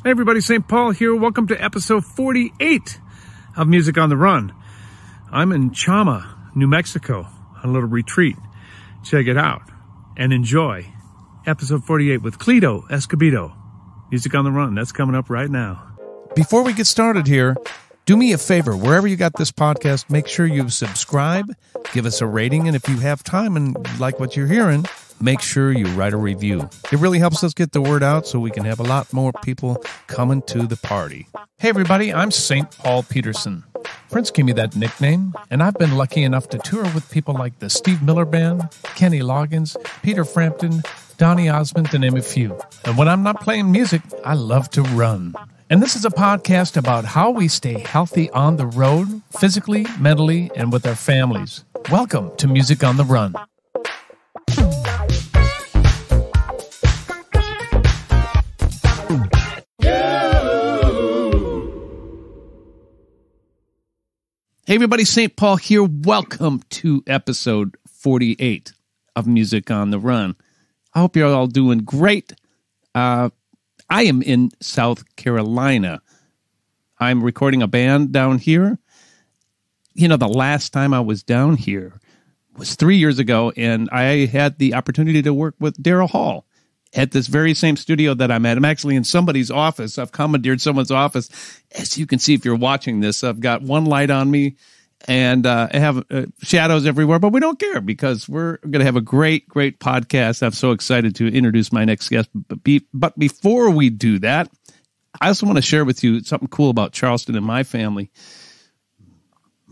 Hey everybody, St. Paul here. Welcome to episode 48 of Music on the Run. I'm in Chama, New Mexico, on a little retreat. Check it out and enjoy episode 48 with Cleto Escobedo. Music on the Run, that's coming up right now. Before we get started here, do me a favor. Wherever you got this podcast, make sure you subscribe, give us a rating, and if you have time and like what you're hearing, make sure you write a review. It really helps us get the word out so we can have a lot more people coming to the party. Hey everybody, I'm St. Paul Peterson. Prince gave me that nickname, and I've been lucky enough to tour with people like the Steve Miller Band, Kenny Loggins, Peter Frampton, Donny Osmond, to name a few. And when I'm not playing music, I love to run. And this is a podcast about how we stay healthy on the road, physically, mentally, and with our families. Welcome to Music on the Run. Hey everybody, St. Paul here. Welcome to episode 48 of Music on the Run. I hope you're all doing great. I am in South Carolina. I'm recording a band down here. You know, the last time I was down here was 3 years ago, and I had the opportunity to work with Daryl Hall at this very same studio that I'm at. I'm actually in somebody's office. I've commandeered someone's office. As you can see, if you're watching this, I've got one light on me, and I have shadows everywhere, but we don't care because we're going to have a great, great podcast. I'm so excited to introduce my next guest. But before we do that, I also want to share with you something cool about Charleston and my family.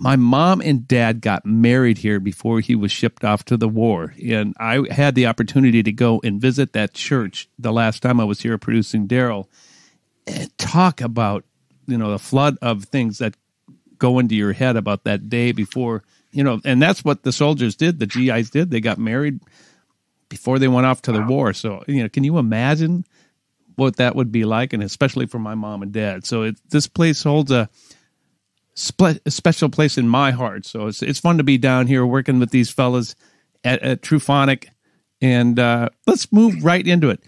My mom and dad got married here before he was shipped off to the war, and I had the opportunity to go and visit that church the last time I was here producing Daryl and talk about, you know, the flood of things that go into your head about that day before, you know, and that's what the soldiers did, the GIs did. They got married before they went off to the war. So, you know, can you imagine what that would be like, and especially for my mom and dad? So this place holds a special place in my heart. So it's fun to be down here working with these fellas at Truphonic, and let's move right into it.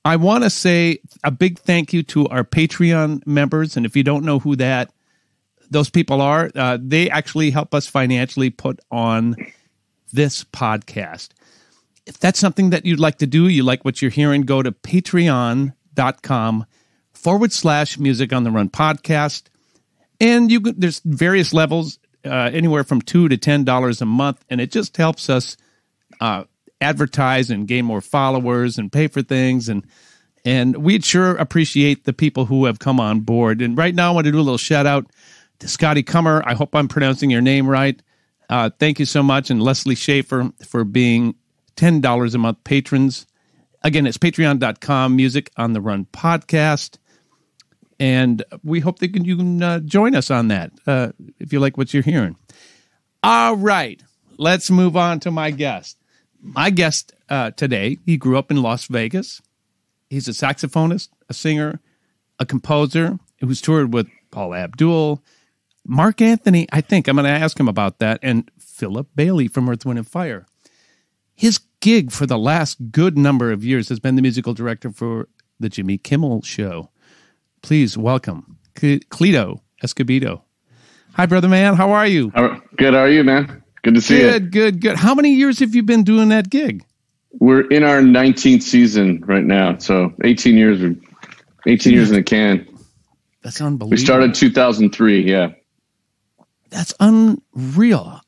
I want to say a big thank you to our Patreon members, and if you don't know who those people are, they actually help us financially put on this podcast. If that's something that you'd like to do, you like what you're hearing, go to patreon.com/Music on the Run podcast. And there's various levels, anywhere from $2 to $10 a month, and it just helps us advertise and gain more followers and pay for things. And we'd sure appreciate the people who have come on board. And right now I want to do a little shout out to Scotty Kummer. I hope I'm pronouncing your name right. Thank you so much. And Leslie Schaefer for being $10 a month patrons. Again, it's patreon.com, Music on the Run podcast. And we hope that you can join us on that if you like what you're hearing. All right, let's move on to my guest. My guest today, he grew up in Las Vegas. He's a saxophonist, a singer, a composer who's toured with Paula Abdul, Mark Anthony, I think. I'm going to ask him about that, and Philip Bailey from Earth, Wind & Fire. His gig for the last good number of years has been the musical director for the Jimmy Kimmel Show. Please welcome Cleto Escobedo. Hi, brother man. How are you? Good. How are you, man? Good to see you. Good. How many years have you been doing that gig? We're in our 19th season right now. So 18 years in the can. That's unbelievable. We started 2003. Yeah. That's unreal.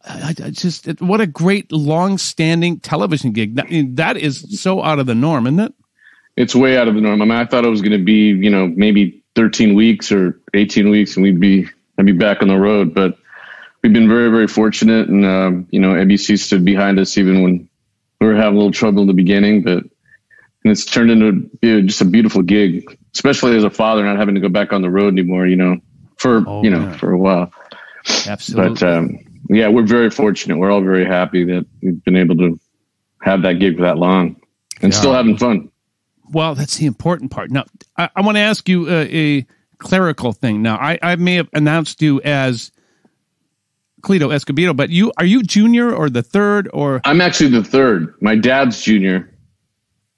What a great long-standing television gig. That is so out of the norm, isn't it? It's way out of the norm. I mean, I thought it was going to be, maybe 13 weeks or 18 weeks and I'd be back on the road, but we've been very, very fortunate. And, ABC stood behind us even when we were having a little trouble in the beginning, and it's turned into just a beautiful gig, especially as a father, not having to go back on the road anymore, for a while. Absolutely. But, we're very fortunate. We're all very happy that we've been able to have that gig for that long and still having fun. Well, that's the important part. Now, I want to ask you a clerical thing. Now, I may have announced you as Cleto Escobedo, but are you junior or the third? Or I'm actually the third. My dad's junior,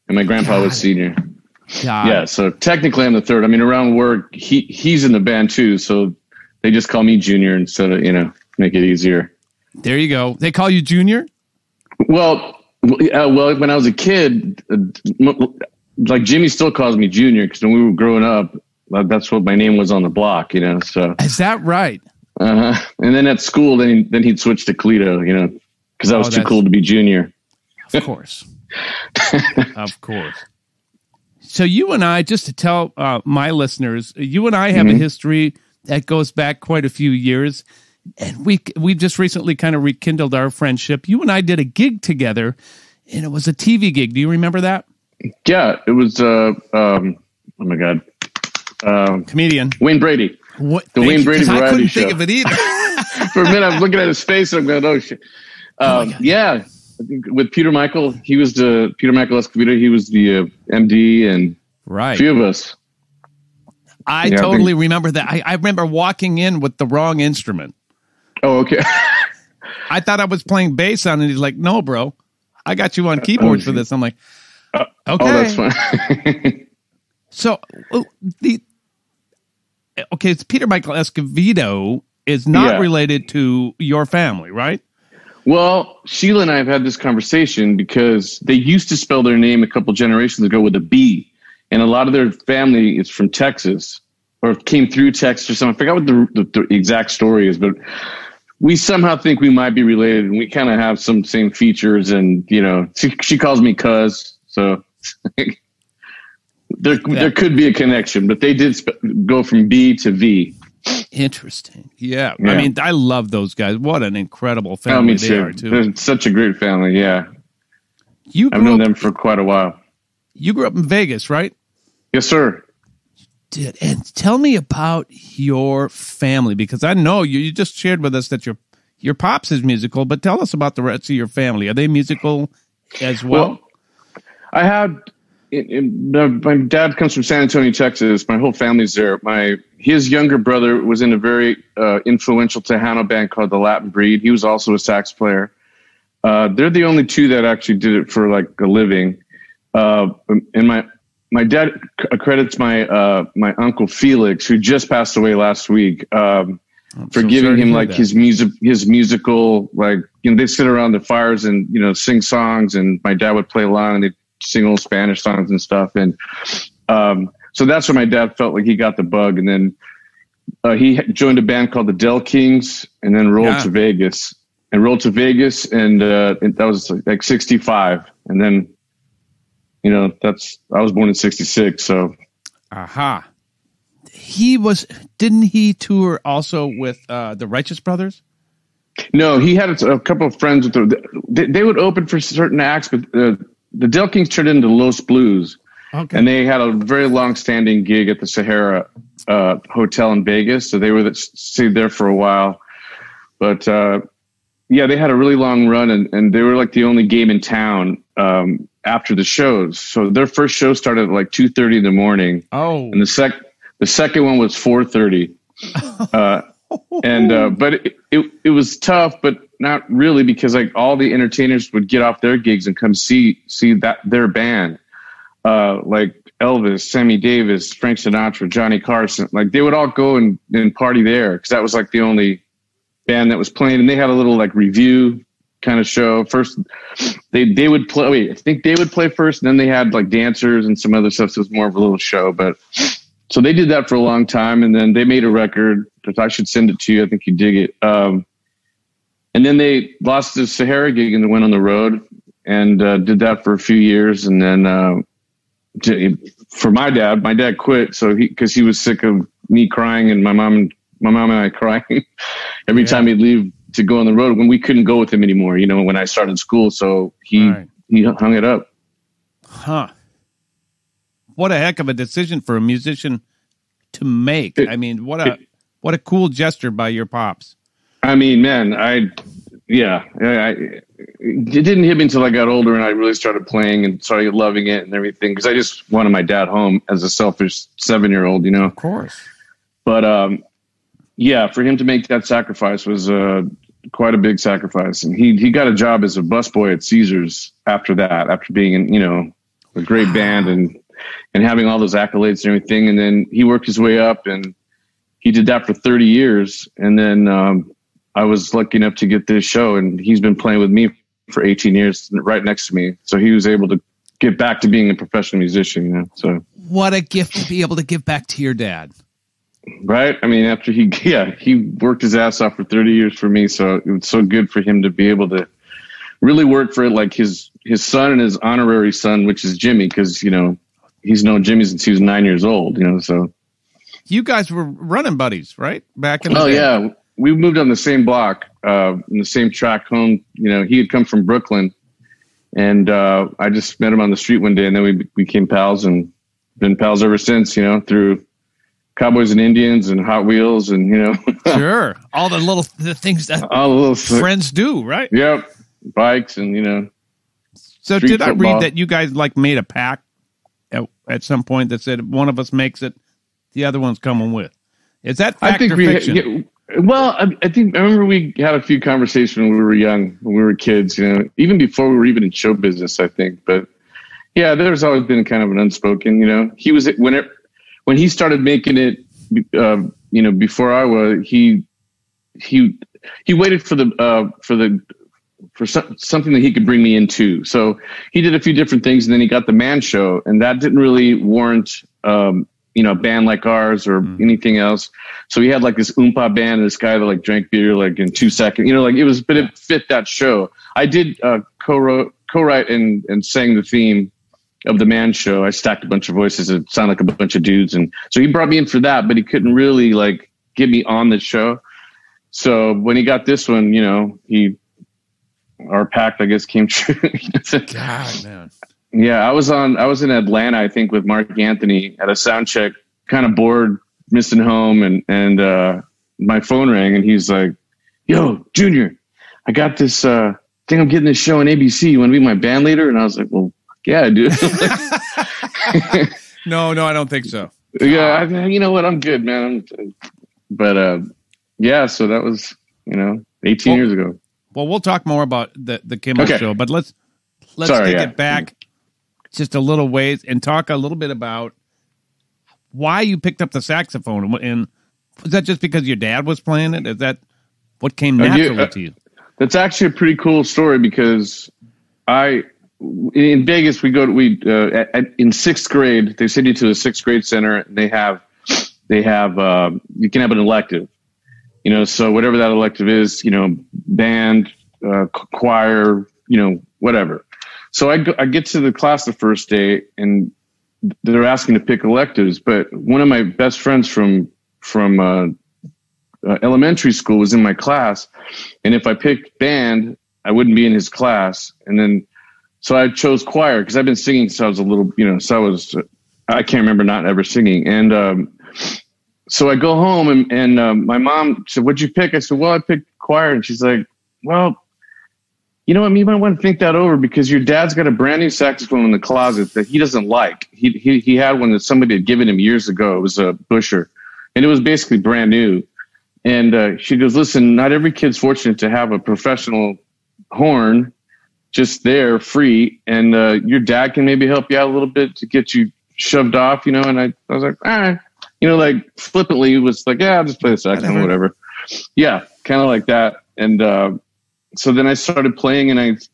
and my grandpa was senior. Yeah, so technically I'm the third. I mean, around work, he's in the band too, so they just call me Junior instead of, make it easier. There you go. They call you Junior? Well, when I was a kid, like Jimmy still calls me Junior because when we were growing up, that's what my name was on the block, so. Is that right? And then at school, then he'd switch to Cleto, because I was too cool to be Junior. Of course. Of course. So you and I, just to tell my listeners, you and I have a history that goes back quite a few years. And we just recently kind of rekindled our friendship. You and I did a gig together, and it was a TV gig. Do you remember that? Yeah, it was, oh my God. Comedian. Wayne Brady. Wayne Brady variety show. I couldn't think of it either. For a minute, I'm looking at his face, and I'm going, oh, shit. Yeah, I think with Peter Michael, he was Peter Michael Escobedo. He was the MD, and a few of us. I totally remember that. I remember walking in with the wrong instrument. Oh, okay. I thought I was playing bass on it. He's like, no, bro, I got you on keyboards for this. I'm like, okay. Oh, that's fine. So it's Peter Michael Escobedo is not related to your family, right? Well, Sheila and I have had this conversation because they used to spell their name a couple generations ago with a B, and a lot of their family is from Texas or came through Texas or something. I forgot what the exact story is, but we somehow think we might be related, and we kind of have some same features. And she calls me Cuz, so there could be a connection. But they did go from B to V. Interesting. Yeah. I mean, I love those guys. What an incredible family they are, too. They're such a great family, yeah. I've known them for quite a while. You grew up in Vegas, right? Yes, sir. And tell me about your family, because I know you just shared with us that your pops is musical, but tell us about the rest of your family. Are they musical as well? I had... my dad comes from San Antonio, Texas. My whole family's there. His younger brother was in a very influential Tejano band called the Latin Breed. He was also a sax player. They're the only two that actually did it for like a living. And my dad credits my uncle Felix, who just passed away last week, for giving him like his musical, like, they'd sit around the fires and sing songs, and my dad would play along, and they'd sing old Spanish songs and stuff. And so that's where my dad felt like he got the bug. And then he joined a band called the Del Kings, and then rolled to Vegas. And that was like 65. And then, I was born in 66. So. Aha. Didn't he tour also with the Righteous Brothers? No, he had a couple of friends with they would open for certain acts, but the Del Kings turned into Los Blues. Okay. And they had a very long-standing gig at the Sahara Hotel in Vegas, so they stayed there for a while. But they had a really long run, and they were like the only game in town after the shows. So their first show started at like 2:30 in the morning. Oh, and the second one was 4:30. But it was tough, but not really, because like all the entertainers would get off their gigs and come see their band, like Elvis, Sammy Davis, Frank Sinatra, Johnny Carson. Like they would all go and party there, because that was like the only band that was playing. And they had a little like review kind of show. First, they would play. Wait, I think they would play first, and then they had like dancers and some other stuff. So it was more of a little show, but. So they did that for a long time, and then they made a record that I should send it to you. I think you dig it. And then they lost the Sahara gig and they went on the road and did that for a few years. And then for my dad quit. So because he was sick of me crying and my mom and I crying every time he'd leave to go on the road when we couldn't go with him anymore. When I started school, so he hung it up. Huh. What a heck of a decision for a musician to make. I mean, what a cool gesture by your pops. I mean, man, it didn't hit me until I got older and I really started playing and started loving it and everything, because I just wanted my dad home as a selfish 7-year-old, Of course. But, for him to make that sacrifice was quite a big sacrifice. And he got a job as a busboy at Caesars after that, after being in, a great band. And and having all those accolades and everything. And then he worked his way up, and he did that for 30 years. And then I was lucky enough to get this show, and he's been playing with me for 18 years right next to me. So he was able to get back to being a professional musician, So what a gift to be able to give back to your dad. Right. I mean, after he worked his ass off for 30 years for me. So it was so good for him to be able to really work for it. Like his son and his honorary son, which is Jimmy, because, he's known Jimmy since he was 9 years old, so. You guys were running buddies, right? Back in the day. Oh, yeah. We moved on the same block, in the same track home. He had come from Brooklyn, and I just met him on the street one day, and then we became pals and been pals ever since, through Cowboys and Indians and Hot Wheels and, Sure. All the things that all the little friends do, right? Yep. Bikes and, So did I read that you guys made a pact at some point that said one of us makes it, the other one's coming with? Is that fact or fiction? Well, I remember we had a few conversations when we were young, when we were kids, even before we were even in show business, I think. But yeah, there's always been kind of an unspoken, he was, when he started making it, before I was, he waited for something that he could bring me into. So he did a few different things, and then he got the Man Show, and that didn't really warrant, a band like ours or anything else. So he had this Oompa band, and this guy that drank beer in 2 seconds, it was, but it fit that show. I did co-write and sang the theme of the Man Show. I stacked a bunch of voices that sound like a bunch of dudes. And so he brought me in for that, but he couldn't really get me on the show. So when he got this one, our pact, I guess, came true. God, man. Yeah. I was in Atlanta, I think, with Mark Anthony at a sound check, kind of bored, missing home. And my phone rang, and he's like, "Yo, Junior, I got this, thing. I'm getting this show on ABC. You want to be my band leader?" And I was like, "Well, yeah, dude." No, I don't think so. Yeah, you know what? I'm good, man. Yeah, so that was, 18 years ago. Well, we'll talk more about the Kimmel show, but let's take it back just a little ways and talk a little bit about why you picked up the saxophone. And was that just because your dad was playing it? Is that what came naturally to you? That's actually a pretty cool story, because in Vegas, in sixth grade, they send you to a sixth grade center, and they have you can have an elective, so whatever that elective is, band, choir, whatever. So I get to the class the first day, and they're asking to pick electives, but one of my best friends from elementary school was in my class, and if I picked band, I wouldn't be in his class. And then so I chose choir, because I've been singing since I was a little, I can't remember not ever singing. And so I go home, and my mom said, "What'd you pick?" I said, "Well, I picked choir." And she's like, "Well, you know what? You might want to think that over, because your dad's got a brand new saxophone in the closet that he doesn't like. He had one that somebody had given him years ago. It was a Busher, and it was basically brand new." And she goes, "Listen, not every kid's fortunate to have a professional horn just there free, and your dad can maybe help you out a little bit to get you shoved off, And I was like, all right, flippantly, it was like, yeah, I'll just play the saxophone, whatever. Yeah, kind of like that. And so then I started playing, and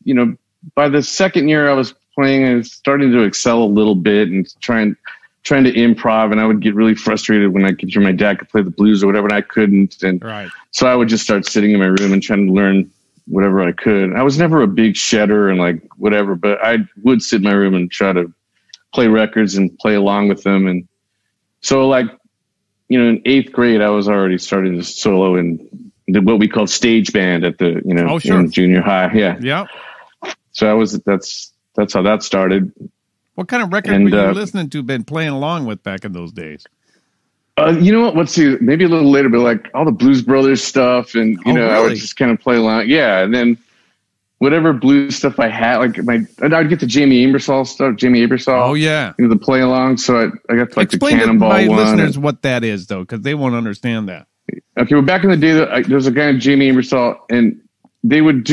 by the second year I was playing, I was starting to excel a little bit and trying to improv, and I would get really frustrated when I could hear my dad could play the blues or whatever, and I couldn't. And so I would just start sitting in my room and trying to learn whatever I could. I was never a big shedder and whatever, but I would sit in my room and try to play records and play along with them. And so in eighth grade, I was already starting to solo in what we call stage band at the, in junior high. Yeah. Yeah. So that's how that started. What kind of record were you listening to, been playing along with back in those days? You know what? Let's see. Maybe a little later, but all the Blues Brothers stuff, and really? I would just kind of play along. Yeah, and then whatever blues stuff I had, I'd get the Jamie Aebersold stuff. Jamie Aebersold. Oh yeah, the play along. So I got the Cannonball one. Explain to my listeners what that is, though, because they won't understand that. Okay, well, back in the day, there was a guy named Jamie Aebersold, and they would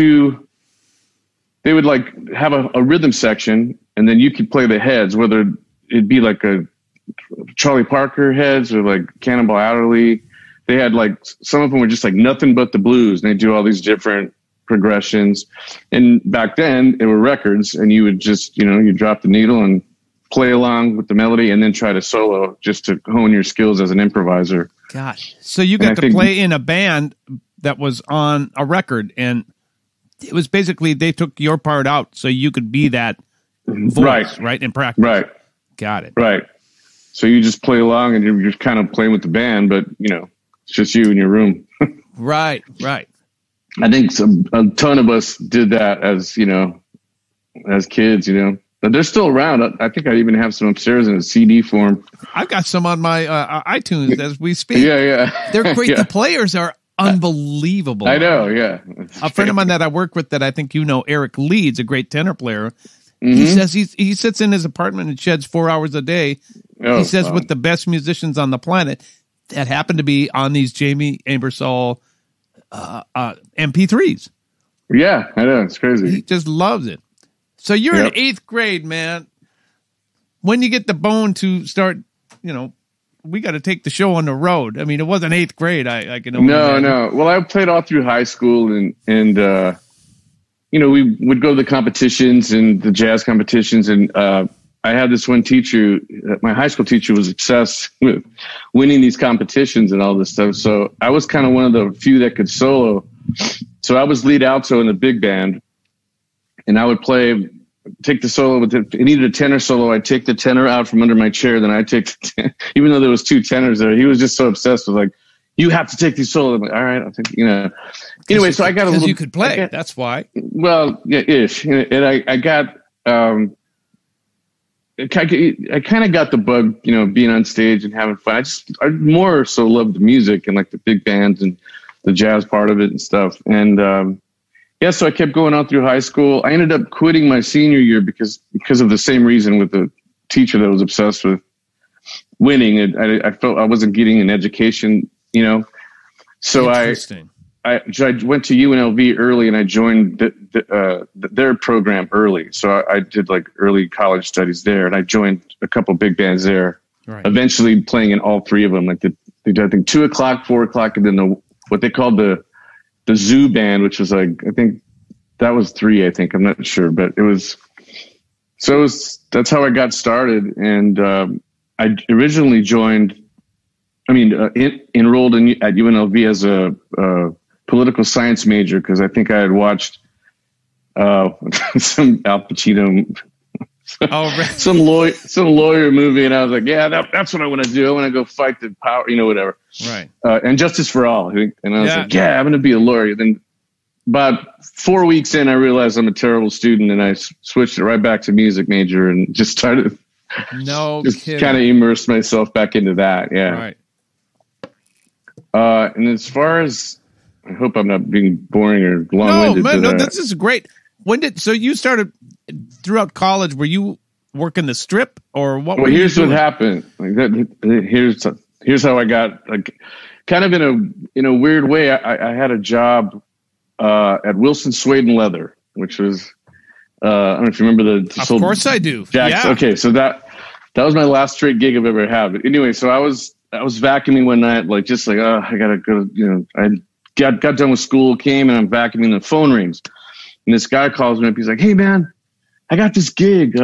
have a rhythm section, and then you could play the heads, whether it'd be like a Charlie Parker heads or like Cannonball Adderley. They had like, some of them were just like nothing but the blues, and they do all these different progressions. And back then they were records, and you would just, you drop the needle and play along with the melody and then try to solo just to hone your skills as an improviser. Gosh. So you got to play in a band that was on a record, and it was basically they took your part out so you could be that voice, right? In practice. Right. Got it. Right. So you just play along and you're just kind of playing with the band, but it's just you in your room. Right. I think a ton of us did that as kids, but they're still around. I think I even have some upstairs in a CD form. I've got some on my iTunes as we speak. Yeah. They're great. The players are unbelievable. I know. Yeah. A friend of mine that I work with that I think Eric Leeds, a great tenor player. He says he sits in his apartment and sheds 4 hours a day. He says with the best musicians on the planet that happen to be on these Jamie Aebersold MP3s. Yeah, I know. It's crazy. He just loves it. So you're in 8th grade, man. When you get the bone to start, we got to take the show on the road. I mean, it wasn't 8th grade. I can only imagine. No. Well, I played all through high school and we would go to the competitions and the jazz competitions. And I had this one teacher, my high school teacher was obsessed with winning these competitions and all this stuff. So I was kind of one of the few that could solo. So I was lead alto in the big band, and I would take the solo. It needed a tenor solo. I'd take the tenor out from under my chair. Then I'd take even though there was 2 tenors there, he was just so obsessed with like, you have to take these solos. I'm like, all right, I'll take, Anyway, so I got a little. Because you could play. That's why. Well, yeah, ish. And I got, I kind of got the bug, being on stage and having fun. I more so loved the music and like the big bands and the jazz part of it and stuff. And, so I kept going on through high school. I ended up quitting my senior year because of the same reason with the teacher that was obsessed with winning. And I felt I wasn't getting an education, So I went to UNLV early, and I joined their program early. So I did like early college studies there, and I joined a couple big bands there. Right. Eventually playing in all 3 of them. Like they did, I think 2 o'clock, 4 o'clock, and then what they called the zoo band, which was like, I think that was 3. I think, I'm not sure, but that's how I got started. And I originally enrolled at UNLV as a political science major because I think I had watched some Al Pacino, some lawyer movie, and I was like, yeah, that's what I want to do. I want to go fight the power, whatever. Right. And Justice for All. I think. And I was like, yeah, I'm going to be a lawyer. Then about 4 weeks in, I realized I'm a terrible student, and I switched it right back to music major and just started. Just kind of immersed myself back into that. Yeah. Right. And as far as, I hope I'm not being boring or long-winded. No, this is great. So you started throughout college? Were you working the strip or what? Well, here's what happened. Here's how I got, like, kind of in a weird way. I had a job at Wilson Suede and Leather, which was I don't know if you remember the. Of course I do. Yeah. Okay, so that was my last straight gig I've ever had. But anyway, so I was vacuuming one night, I gotta go. I got done with school, came, and I'm vacuuming. The phone rings, and this guy calls me up. He's like, "Hey man, I got this gig.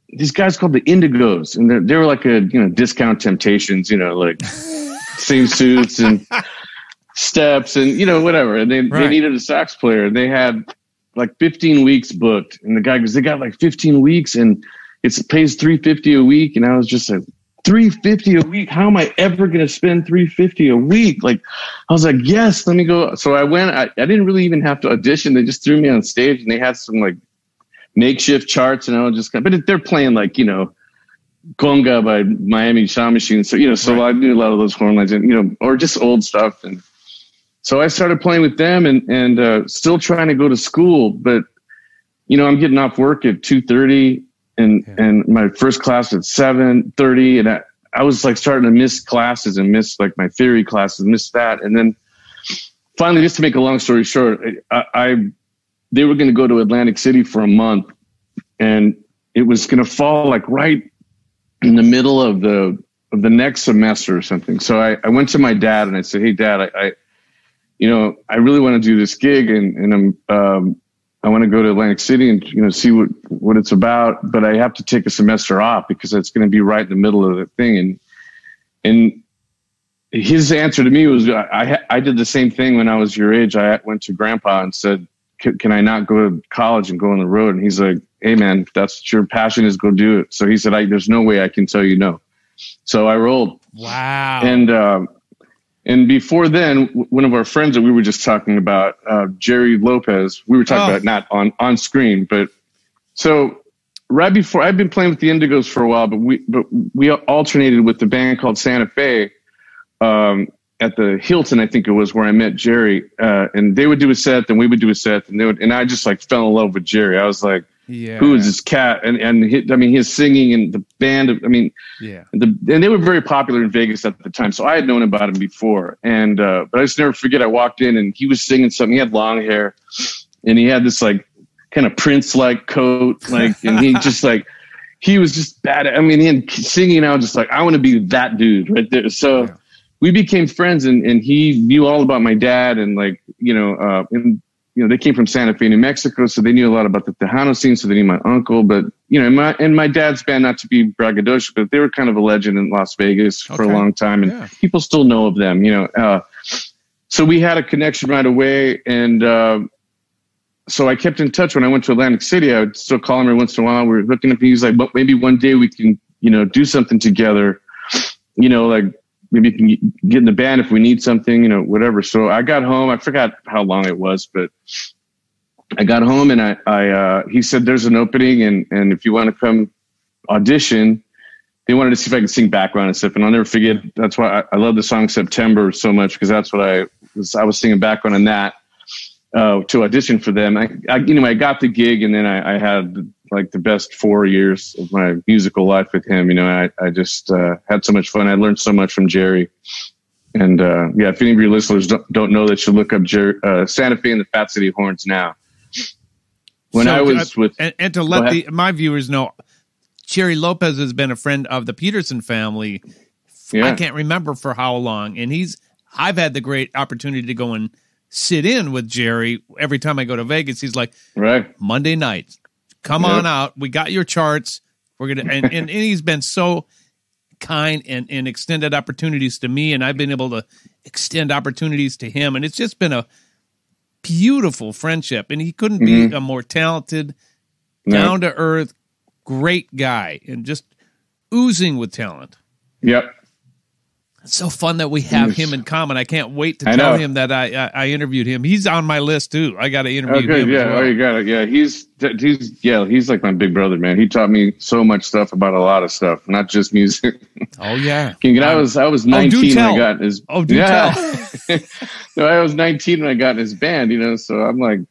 These guys called the Indigos, and they were like a Discount Temptations, like same suits and steps and whatever. And they needed a sax player. And they had like 15 weeks booked. And the guy goes, they got like 15 weeks, and it pays $350 a week. And I was just like, $350 a week? How am I ever going to spend $350 a week? Like, I was like, yes, let me go. So I went. I didn't really even have to audition. They just threw me on stage, and they had some like makeshift charts, and I was just but they're playing like Conga by Miami Sound Machine, so so I knew a lot of those horn lines, and or just old stuff. And so I started playing with them, and still trying to go to school, but I'm getting off work at 2:30, and my first class at 7:30, and I was like starting to miss classes and miss like my theory classes, miss that. And then finally, just to make a long story short, they were going to go to Atlantic City for a month, and it was going to fall like right in the middle of the next semester or something. So I went to my dad and I said, "Hey, Dad, I really want to do this gig, and I want to go to Atlantic City and see what it's about, but I have to take a semester off because it's going to be right in the middle of the thing." And his answer to me was, I did the same thing when I was your age. I went to Grandpa and said, can I not go to college and go on the road? And he's like, "Hey man, if that's what your passion is, go do it." So he said, there's no way I can tell you no. So I rolled. Wow. And before then, one of our friends that we were just talking about, Jerry Lopez, we were talking about not on screen, but so right before, I've been playing with the Indigos for a while, but we alternated with the band called Santa Fe at the Hilton, I think it was, where I met Jerry. And they would do a set, then we would do a set, and I just like fell in love with Jerry. I was like, who is this cat? And his singing and the band. And they were very popular in Vegas at the time. So I had known about him before. And but I just never forget. I walked in and he was singing something. He had long hair, and he had this like kind of Prince-like coat, and he just he was just bad. He singing. I was just like, I want to be that dude right there. So we became friends, and he knew all about my dad, and they came from Santa Fe, New Mexico, so they knew a lot about the Tejano scene, so they knew my uncle. But, my dad's band, not to be braggadocious, but they were kind of a legend in Las Vegas for a long time, and people still know of them, So we had a connection right away, and so I kept in touch. When I went to Atlantic City, I would still call him every once in a while. We were hooking up, and he was like, "But maybe one day we can, do something together, maybe you can get in the band if we need something, whatever." So I got home. I forgot how long it was, but I got home and he said, "There's an opening. And if you want to come audition," they wanted to see if I could sing background and stuff. And I'll never forget. That's why I love the song September so much, because that's what I was singing background on that, to audition for them. I got the gig, and then I had like the best 4 years of my musical life with him. I just had so much fun. I learned so much from Jerry. And if any of your listeners don't know, that you look up Santa Fe and the Fat City Horns now. When I was and to let my viewers know, Jerry Lopez has been a friend of the Peterson family. I can't remember for how long. And I've had the great opportunity to go and sit in with Jerry every time I go to Vegas. He's like, Monday night, come on out. We got your charts. We're gonna and he's been so kind and extended opportunities to me, and I've been able to extend opportunities to him, and it's just been a beautiful friendship. And he couldn't be a more talented, down to earth, great guy, and just oozing with talent. Yep. It's so fun that we have him in common. I can't wait to tell him that I interviewed him. He's on my list too. I got to interview him. Yeah, as well. You got it. Yeah, he's like my big brother, man. He taught me so much stuff about a lot of stuff, not just music. Oh yeah. I was 19 when I got in his. Oh, do tell. No, I was 19 when I got in his band. So I'm like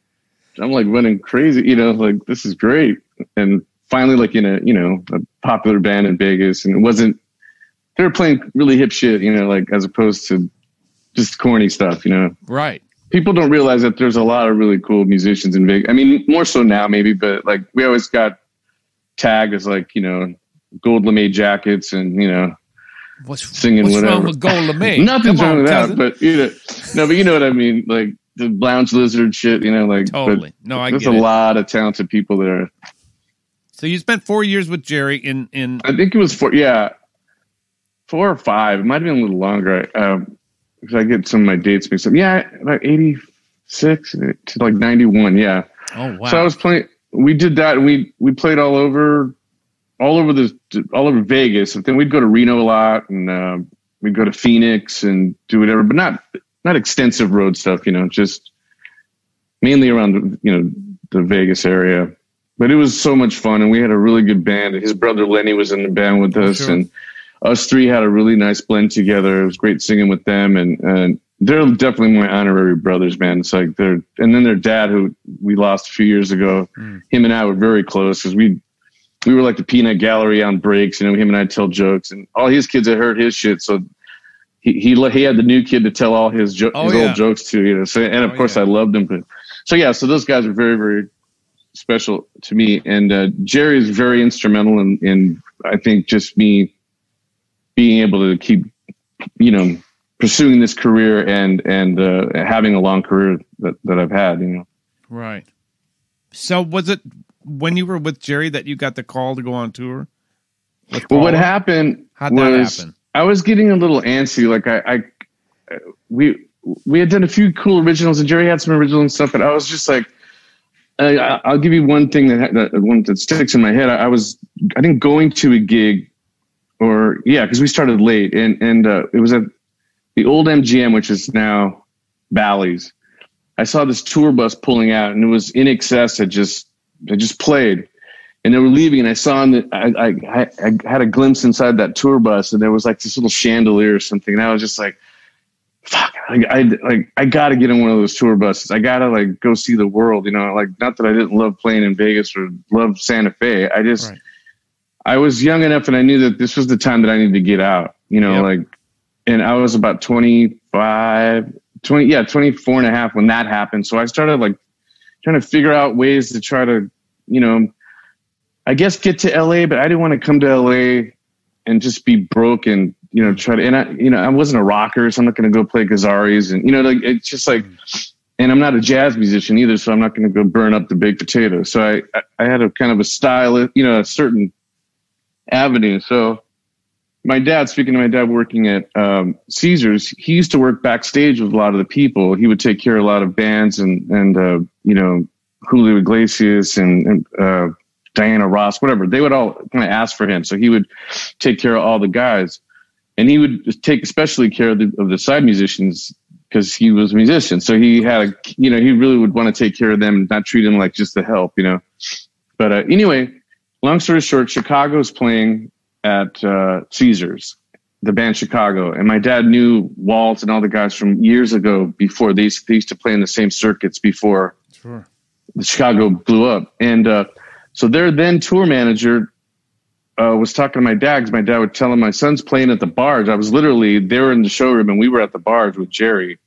running crazy. Like this is great. And finally, like in a popular band in Vegas, and it wasn't. They were playing really hip shit, like as opposed to just corny stuff, Right. People don't realize that there's a lot of really cool musicians in Vegas. I mean, more so now maybe, but like we always got tagged as like, gold lame jackets and, singing what's whatever. Wrong with gold lame? Nothing's wrong with that, but you know what I mean? Like the lounge lizard shit, like totally. No, I get it. There's a lot of talented people there. So you spent 4 years with Jerry in I think it was 4 or 5. It might have been a little longer. Because I get some of my dates mixed up. Yeah, about 86 to like 91. Yeah. Oh wow. So I was playing. We did that, and we played all over Vegas. And then we'd go to Reno a lot, and we'd go to Phoenix and do whatever, but not extensive road stuff. Just mainly around the Vegas area. But it was so much fun, and we had a really good band. His brother Lenny was in the band with us, and us three had a really nice blend together. It was great singing with them, and they're definitely my honorary brothers, man. It's like and then their dad, who we lost a few years ago, him and I were very close because we were like the peanut gallery on breaks. Him and I tell jokes, and all his kids had heard his shit, so he had the new kid to tell all his old jokes to. So, and of course I loved him, but so those guys are very, very special to me. And Jerry is very instrumental in I think just me being able to keep, pursuing this career and having a long career that I've had, Right. So was it when you were with Jerry that you got the call to go on tour? Well, what happened How'd that happen? I was getting a little antsy. Like we had done a few cool originals, and Jerry had some original and stuff, but I was just like, I'll give you one thing that sticks in my head. I think going to a gig, because we started late, and it was at the old MGM, which is now Bally's. I saw this tour bus pulling out, and it was In Excess had just played, and they were leaving. And I saw I had a glimpse inside that tour bus, and there was like this little chandelier or something. And I was just like, "Fuck! I got to get in one of those tour buses. I got to go see the world." Not that I didn't love playing in Vegas or love Santa Fe. I was young enough, and I knew that this was the time that I needed to get out. And I was about 24 and a half when that happened. So I started trying to figure out ways to try to, I guess get to LA, but I didn't want to come to LA and just be broke and, try to, and I wasn't a rocker, so I'm not going to go play Gazzarri's and, it's just and I'm not a jazz musician either, so I'm not going to go burn up the baked potato. So I had a kind of a style, a certain avenue. So speaking of my dad working at Caesars, he used to work backstage with a lot of the people. He would take care of a lot of bands and Julio Iglesias and Diana Ross, whatever. They would all kind of ask for him. So he would take care of all the guys. And he would take especially care of the side musicians because he was a musician. So he had he really would want to take care of them and not treat them like just the help, But anyway, long story short, Chicago's playing at Caesars, the band Chicago, and my dad knew Walt and all the guys from years ago before they used to play in the same circuits before the Chicago blew up. And so their then tour manager was talking to my dad because my dad would tell him my son's playing at the bars. They were in the showroom and we were at the bars with Jerry.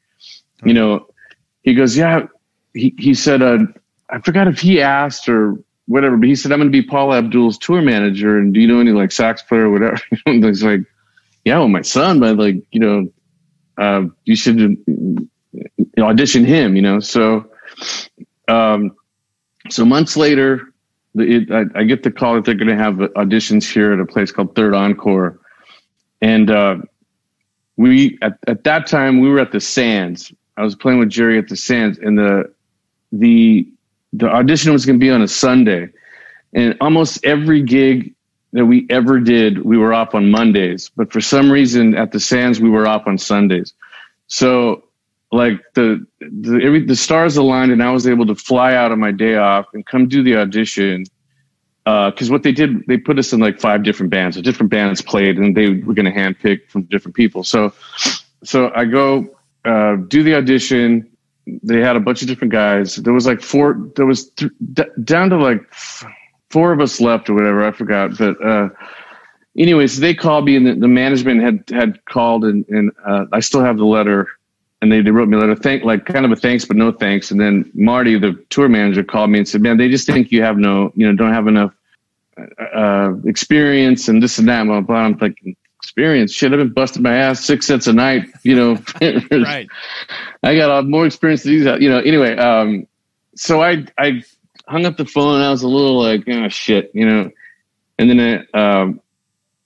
He goes, yeah, he said, I forgot if he asked or whatever, but he said, I'm going to be Paula Abdul's tour manager. And do you know any sax player or whatever? And he's like, yeah, well, my son, but you should audition him, So, so months later, I get the call that they're going to have auditions here at a place called Third Encore. And we, at that time, we were at the Sands. I was playing with Jerry at the Sands, and the audition was going to be on a Sunday, and almost every gig that we ever did, we were off on Mondays, but for some reason at the Sands, we were off on Sundays. So the stars aligned and I was able to fly out on my day off and come do the audition. Cause what they did, they put us in 5 different bands. So different bands played and they were going to handpick from different people. So I go, do the audition. They had a bunch of different guys. There was down to 4 of us left or whatever. I forgot. But anyways, they called me and the management had called and I still have the letter and they wrote me a letter, kind of a thanks, but no thanks. And then Marty, the tour manager, called me and said, man, they just think you have don't have enough experience and this and that. Blah, blah. I'm thinking, experience? Shit, I've been busting my ass 6 cents a night, Right. I got more experience than these, anyway. So I hung up the phone and I was a little oh shit, and then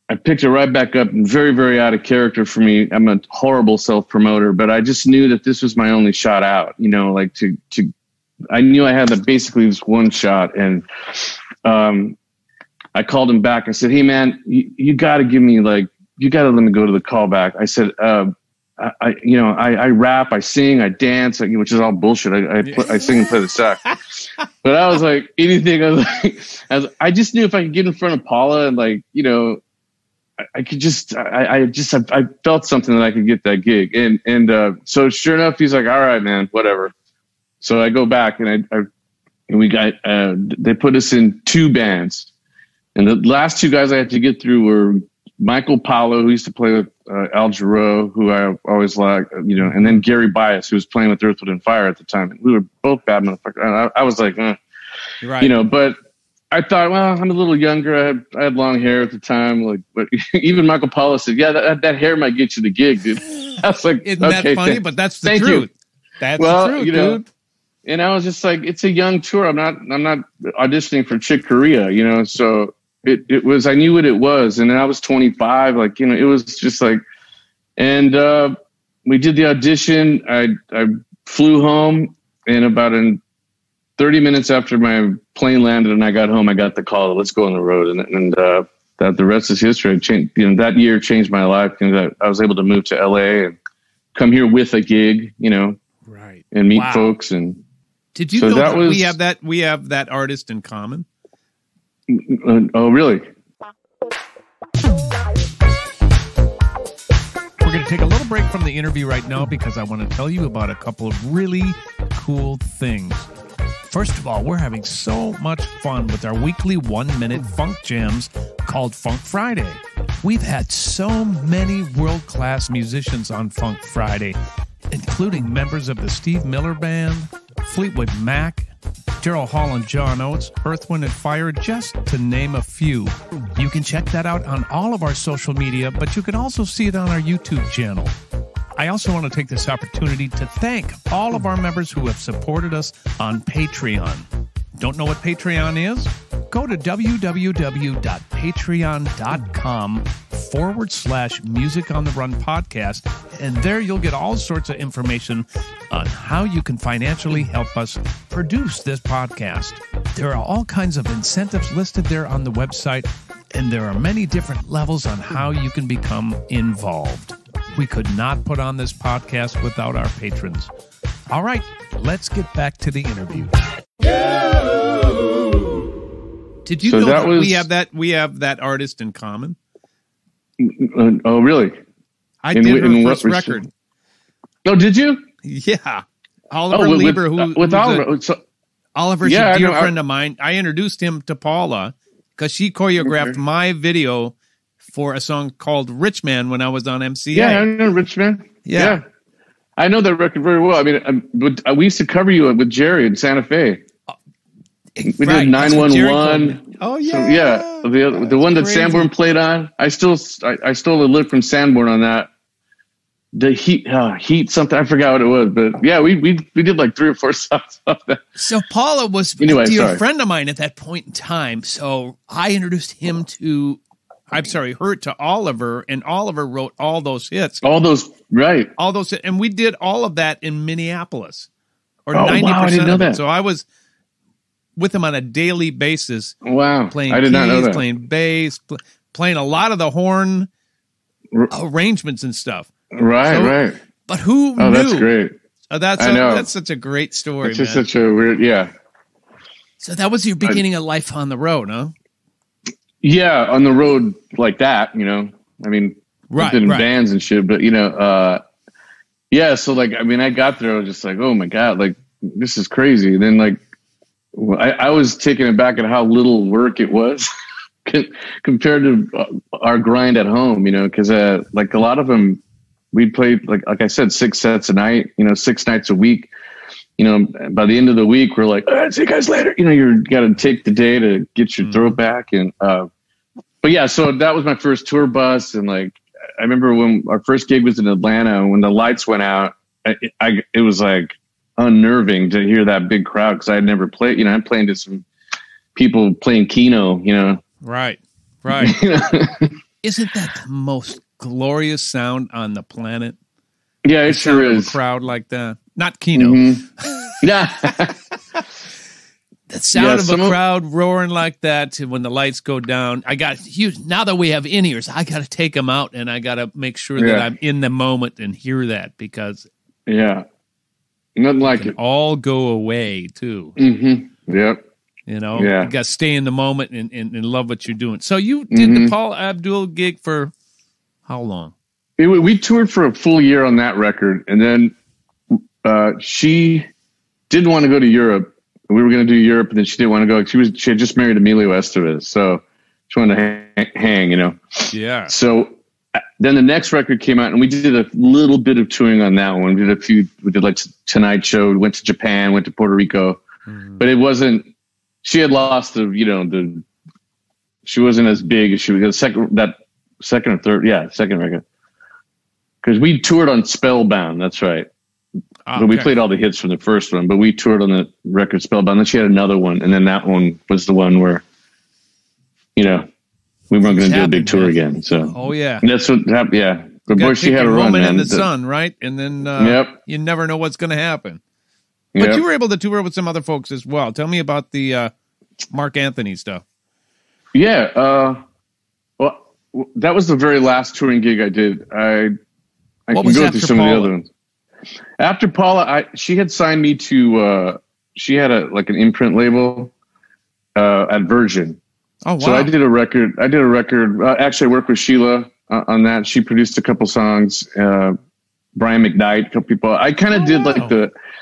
I picked it right back up and very, very out of character for me. I'm a horrible self-promoter, but I just knew that this was my only shot out, I knew I had basically this one shot. And I called him back. I said, hey man, you got to give me you got to let me go to the callback. I said, I rap, I sing, I dance, which is all bullshit. I sing and play the sax. But I was like, anything. I just knew if I could get in front of Paula and I could just, I felt something that I could get that gig. And so sure enough, he's like, all right, man, whatever. So I go back and we got, they put us in 2 bands. And the last 2 guys I had to get through were Michael Paulo, who used to play with Al Jarreau, who I always liked, and then Gary Bias, who was playing with Earth, Wind & Fire at the time. And we were both bad motherfuckers. I was like, Right. But I thought, well, I'm a little younger. I had long hair at the time. Like, but even Michael Paula said, yeah, that hair might get you the gig, dude. I was like, isn't that funny? But that's the truth. That's the truth, dude. And I was just like, it's a young tour. I'm not auditioning for Chick Corea, so it was, I knew what it was. And then I was 25, like, it was just like, and we did the audition. I flew home, and about 30 minutes after my plane landed and I got home, I got the call, let's go on the road. And that the rest is history. That year changed my life. I was able to move to LA and come here with a gig, right, and meet folks. And did you know that we have that artist in common? Oh, really? We're going to take a little break from the interview right now because I want to tell you about a couple of really cool things. First of all, we're having so much fun with our weekly 1-minute funk jams called Funk Friday. We've had so many world-class musicians on Funk Friday, including members of the Steve Miller Band, Fleetwood Mac, Daryl Hall and John Oates, Earth, Wind & Fire, just to name a few. You can check that out on all of our social media, but you can also see it on our YouTube channel. I also want to take this opportunity to thank all of our members who have supported us on Patreon. Don't know what Patreon is? Go to www.patreon.com/Music on the Run podcast, and there you'll get all sorts of information on how you can financially help us produce this podcast. There are all kinds of incentives listed there on the website, and there are many different levels on how you can become involved. We could not put on this podcast without our patrons. All right, let's get back to the interview. Did you know that we have that artist in common? Oh, really? I did her first record. Oh, did you? Yeah. Oliver Lieber, Oliver's a dear friend of mine. I introduced him to Paula because she choreographed my video for a song called Rich Man when I was on MCA. Yeah, I know Rich Man. Yeah. I know that record very well. I mean, we used to cover you with Jerry in Santa Fe. We did 911. Oh yeah, so, yeah. The one that Sanborn played on. I stole a lick from Sanborn on that. The heat something. I forgot what it was, but yeah, we did like 3 or 4 songs off that. So Paula was a dear friend of mine at that point in time. So I introduced her to Oliver, and Oliver wrote all those hits. Right. All those, and we did all of that in Minneapolis, or 90% of it. So I was with him on a daily basis. Wow. Playing I did not know that. Playing bass, playing a lot of the horn arrangements and stuff. Right. But who knew? Oh, that's great. That's such a great story. It's just such a weird, yeah. So that was your beginning of life on the road, huh? Yeah, on the road like that, I mean, right, in bands and shit, but yeah. So like, I mean, I got there, I was just like, oh my God, like this is crazy. And then like, I was taken aback at how little work it was compared to our grind at home, because like a lot of them, we played like I said, 6 sets a night, 6 nights a week. By the end of the week, we're like, all right, see you guys later. You got to take the day to get your throat back. And, but yeah, so that was my first tour bus. And like, I remember when our first gig was in Atlanta, and when the lights went out, it was like unnerving to hear that big crowd. Cause I had never played, I'm playing to some people playing Keno, Right. Isn't that the most glorious sound on the planet? Yeah, it sure is. A crowd like that. Not Keno. Mm-hmm. Yeah. The sound of a crowd roaring like that when the lights go down. Now that we have in-ears, I got to take them out, and I got to make sure that I'm in the moment and hear that, because nothing like it. All go away too. Mm-hmm. Yep. You got to stay in the moment and love what you're doing. So you did the Paul Abdul gig for how long? We toured for a full year on that record, and then she didn't want to go to Europe. We were going to do Europe, and then she didn't want to go. She had just married Emilio Estevez, so she wanted to hang, Yeah. So then the next record came out, and we did a little bit of touring on that one. We did like Tonight Show. We went to Japan, went to Puerto Rico, but it wasn't she had lost she wasn't as big as she was second or third. Second record. Because we toured on Spellbound. That's right. But we played all the hits from the first one, but we toured on the record Spellbound. Then she had another one. And then that one was the one where, we weren't going to do a big tour again. So, and that's what happened. Yeah. But boy, she had a run, man. In the sun, right? And then you never know what's going to happen. But you were able to tour with some other folks as well. Tell me about the Mark Anthony stuff. Yeah. Well, that was the very last touring gig I did. I can go through some of the other ones. After Paula, she had signed me to. She had an imprint label at Virgin. Oh wow! So I did a record. Actually, I worked with Sheila on that. She produced a couple songs. Brian McKnight, a couple people. I kind of did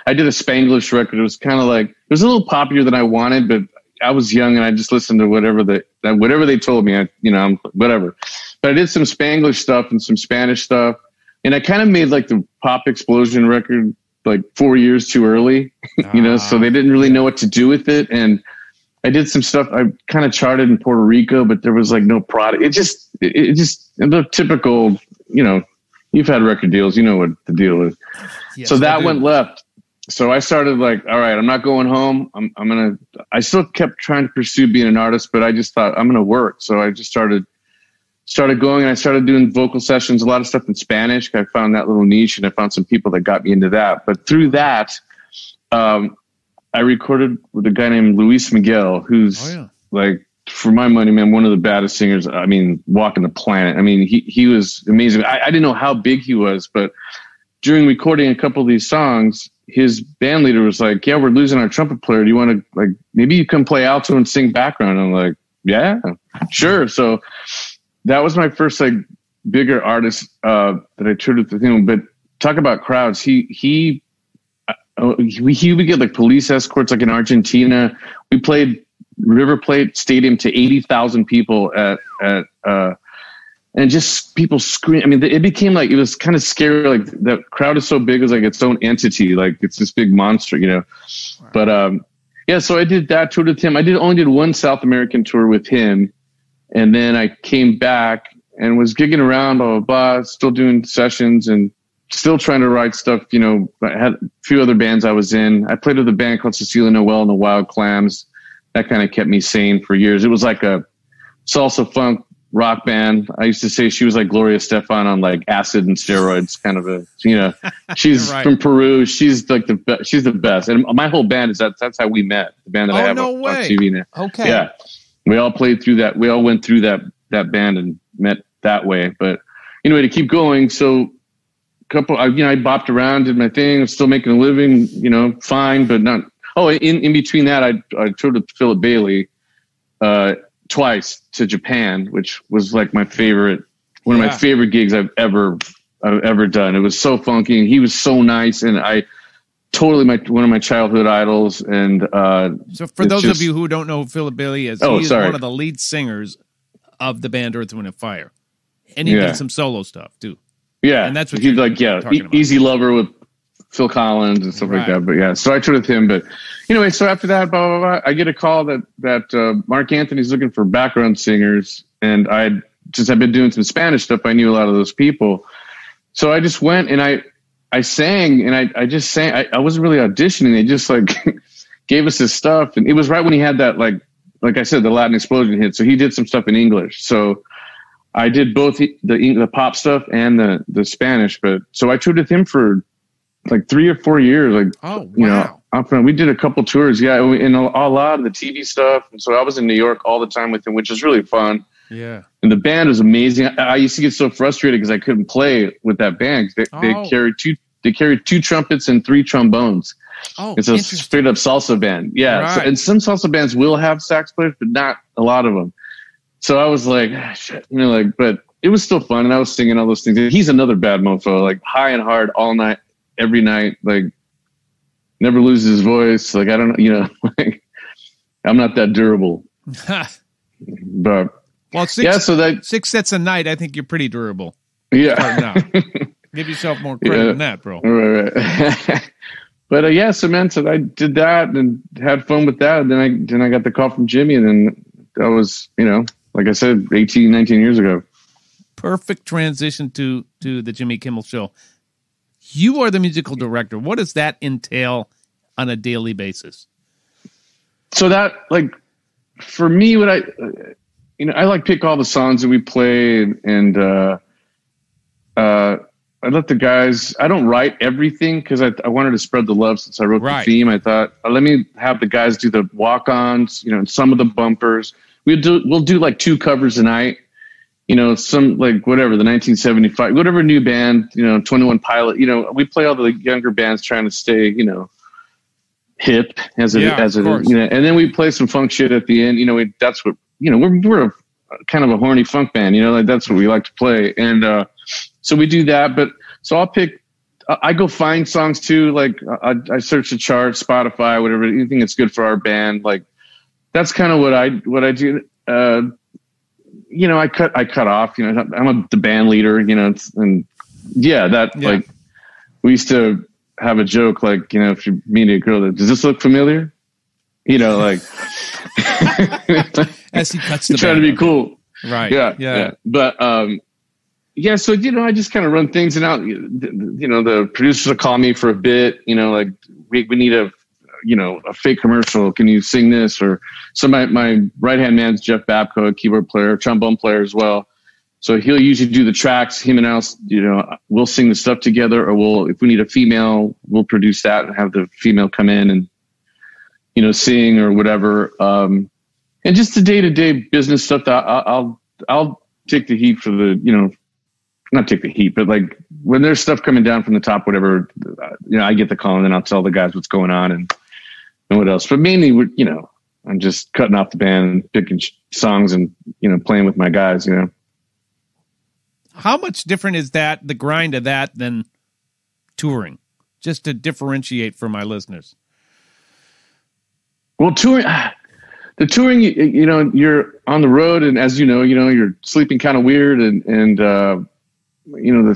I did a Spanglish record. It was kind of it was a little poppier than I wanted, but I was young and I just listened to whatever they told me. I'm whatever. But I did some Spanglish stuff and some Spanish stuff. And I kind of made the Pop Explosion record 4 years too early, so they didn't really know what to do with it. And I did some stuff. I kind of charted in Puerto Rico, but there was no product. It just the typical, you've had record deals, you know what the deal is. Yes, so that went left. So I started all right, I'm not going home. I still kept trying to pursue being an artist, but I just thought I'm going to work. So I just started going and I started doing vocal sessions, a lot of stuff in Spanish. I found that little niche and I found some people that got me into that. But through that, I recorded with a guy named Luis Miguel, who's for my money, man, one of the baddest singers. I mean, walking the planet. I mean, he was amazing. I didn't know how big he was, but during recording a couple of these songs, his band leader was like, yeah, we're losing our trumpet player. Do you want to maybe you can play alto and sing background? I'm like, yeah, sure. So that was my first bigger artist that I toured with him. But talk about crowds. He would get police escorts in Argentina. We played River Plate Stadium to 80,000 people at and just people scream. I mean, it became it was kind of scary. The crowd is so big, it was its own entity. It's this big monster, Wow. But so I did that tour with him. I only did one South American tour with him. And then I came back and was gigging around, blah, blah, blah, still doing sessions and still trying to write stuff. I had a few other bands I was in. I played with a band called Cecilia Noel and the Wild Clams. That kind of kept me sane for years. It was like a salsa funk rock band. I used to say she was like Gloria Estefan on acid and steroids, kind of she's right. From Peru. She's she's the best. And my whole band that's how we met. The band that I have on TV now. Okay. Yeah. We all played through that. We all went through that band and met that way. But anyway, to keep going. So I bopped around, did my thing. I'm still making a living, fine, but not. Oh, in between that, I toured with Philip Bailey, twice to Japan, which was my favorite, one of my favorite gigs I've ever done. It was so funky and he was so nice. And totally one of my childhood idols. And so for those of you who don't know who Philip Bailey is, he is one of the lead singers of the band Earth, Wind & Fire. And he did some solo stuff too. Yeah. And that's what he's talking about. Easy Lover with Phil Collins and stuff like that. But so I toured with him. But anyway, so after that, blah, blah, blah, I get a call that Mark Anthony's looking for background singers. And since I've been doing some Spanish stuff, I knew a lot of those people. So I just went and I sang and I just sang. I wasn't really auditioning. They just gave us his stuff. And it was right when he had that, like I said, the Latin explosion hit. So he did some stuff in English. So I did both the pop stuff and the Spanish. But so I toured with him for 3 or 4 years. We did a couple tours. Yeah. And a lot of the TV stuff. And so I was in New York all the time with him, which was really fun. Yeah. And the band was amazing. I used to get so frustrated because I couldn't play with that band. They carried two trumpets and 3 trombones. Oh, it's a straight up salsa band. Yeah. Right. So, and some salsa bands will have sax players, but not a lot of them. So I was like, shit, but it was still fun. And I was singing all those things. He's another bad mofo, high and hard all night, every night, never loses his voice. I don't know, I'm not that durable. But well, 6 sets a night, I think you're pretty durable. Yeah. Give yourself more credit than that, bro. Right. But yeah, cement. So I did that and had fun with that. And then I got the call from Jimmy, and then that was, like I said, 18, 19 years ago. Perfect transition to the Jimmy Kimmel Show. You are the musical director. What does that entail on a daily basis? So that, like, for me, what I like pick all the songs that we play, and I let the guys. I don't write everything because I wanted to spread the love since I wrote the theme. I thought, let me have the guys do the walk-ons, and some of the bumpers. We'll do like 2 covers a night. Some like whatever, the 1975, whatever new band, 21 Pilot. We play all the younger bands trying to stay, hip as it is, and then we play some funk shit at the end. That's what we're a kind of a horny funk band. Like that's what we like to play, and so we do that. But so I go find songs too. Like I search the charts, Spotify, whatever, anything that's good for our band. Like that's kind of what I do. I cut off. I'm the band leader. And like we used to have a joke, like, if you meet a girl, does this look familiar? Like as he cuts the trying to be cool, right? Yeah. But so I just kind of run things, and out. The producers will call me for a bit. Like we need a fake commercial. Can you sing this? Or my right hand man's Jeff Babco, a keyboard player, trombone player as well. So he'll usually do the tracks. Him and Alice, we'll sing the stuff together, or if we need a female, we'll produce that and have the female come in and, sing or whatever. And just the day-to-day business stuff that I'll take the heat for not take the heat, but like when there's stuff coming down from the top, whatever, I get the call and then I'll tell the guys what's going on and what else. But mainly, I'm just cutting off the band and picking songs and, playing with my guys, How much different is that, the grind of that, than touring? Just to differentiate for my listeners. Well, the touring, you're on the road, and as you're sleeping kind of weird, and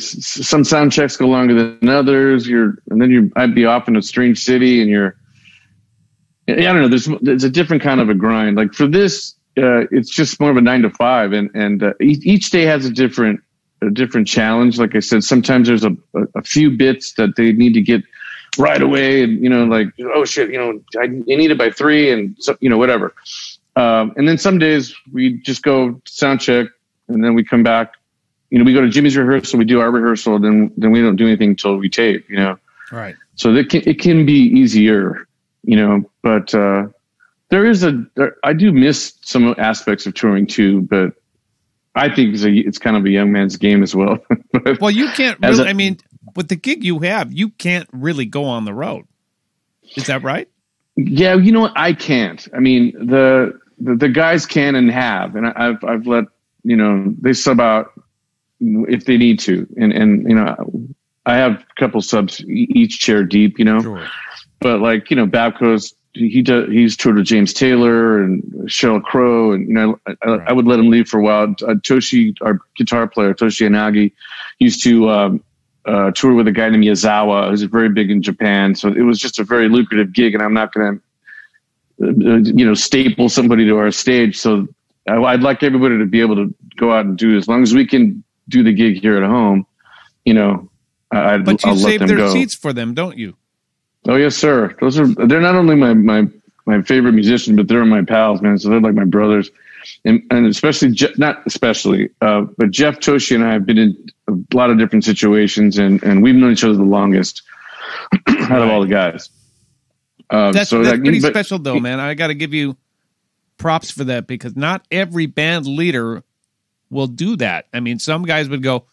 some sound checks go longer than others. I'd be off in a strange city, and I don't know. There's a different kind of a grind. Like for this, it's just more of a 9 to 5, and each day has a different challenge. Like I said, sometimes there's a few bits that they need to get right away, and like, oh shit, I need it by 3, and so, whatever. And then some days we just go sound check, and then we come back. We go to Jimmy's rehearsal, we do our rehearsal, then we don't do anything until we tape. Right. So it can be easier, but I do miss some aspects of touring too, but I think it's kind of a young man's game as well. Well, you can't really, with the gig you have, you can't really go on the road. Is that right? Yeah, what? I can't. I mean, the guys can and have, and I've let, they sub out if they need to. And I have a couple subs each chair deep, Sure. But like, Babco's, he's toured with James Taylor and Sheryl Crow, and I would let him leave for a while. Toshi, our guitar player, Toshi Anagi, used to tour with a guy named Yazawa, who's very big in Japan. So it was just a very lucrative gig, and I'm not going to staple somebody to our stage. So I'd like everybody to be able to go out and do, as long as we can do the gig here at home. But you I'll save let them their go. seats for them, don't you? Oh yes, sir. They're not only my favorite musicians, but they're my pals, man. So they're like my brothers, and especially but Jeff, Toshi, and I have been in a lot of different situations, and we've known each other the longest out of all the guys. That's pretty special, though, man. I got to give you props for that, because not every band leader will do that. I mean, some guys would go,